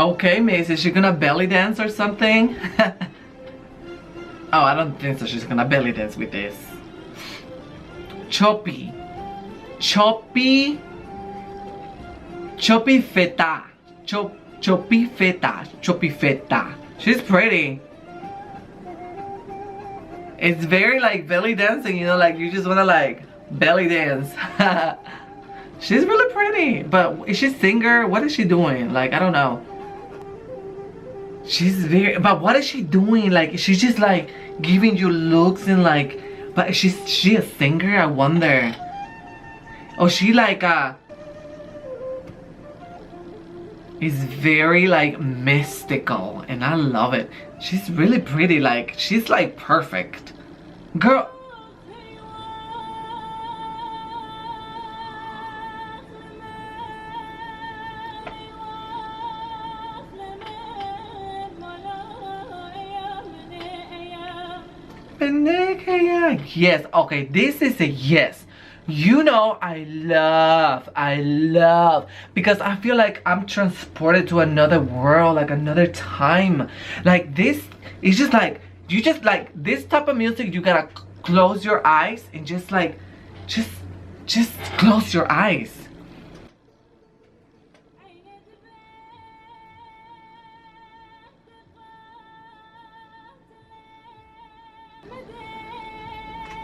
Okay, Miss, is she gonna belly dance or something? Oh, I don't think so. She's gonna belly dance with this. Chopy. Chopy. Chopy Fetah. Chopy Fetah. Chopy Fetah. She's pretty. It's very like belly dancing, you know, like you just wanna like belly dance. She's really pretty, but is she a singer? What is she doing? Like, I don't know. She's very, but what is she doing? Like, she's just like giving you looks and like, but is she a singer? I wonder. Oh, she like is very like mystical, and I love it. She's really pretty, like she's like perfect. Girl. Yes, okay, this is a yes. You know, I love, because I feel like I'm transported to another world, like another time. Like this, it's just like, you just like, this type of music, you gotta close your eyes and just like, just close your eyes.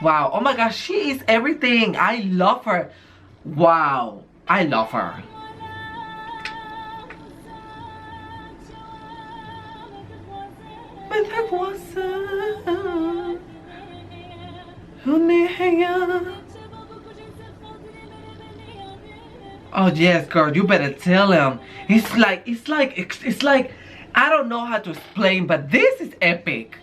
Wow, oh my gosh, she is everything. I love her. Wow, I love her. Oh yes, girl, you better tell him. It's like, I don't know how to explain, but this is epic.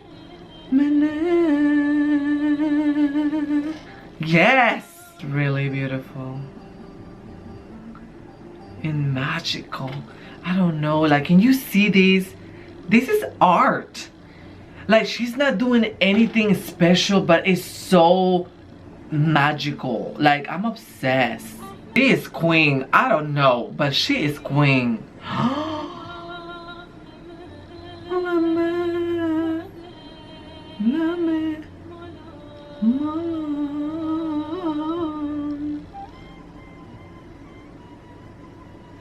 Yes, really beautiful and magical. I don't know, like, can you see this? This is art. Like, she's not doing anything special, but it's so magical. Like, I'm obsessed. She is queen. I don't know, but she is queen.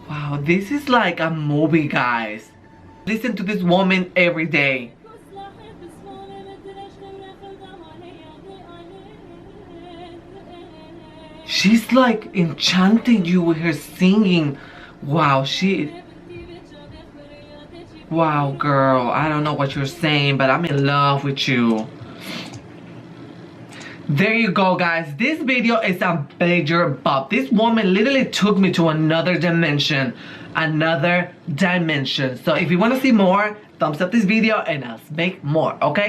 Wow, this is like a movie, guys. Listen to this woman every day. She's like enchanting you with her singing. Wow, wow, girl, I don't know what you're saying, but I'm in love with you. There you go, guys. This video is a major bop. This woman literally took me to another dimension. So if you want to see more, thumbs up this video and I'll make more, okay?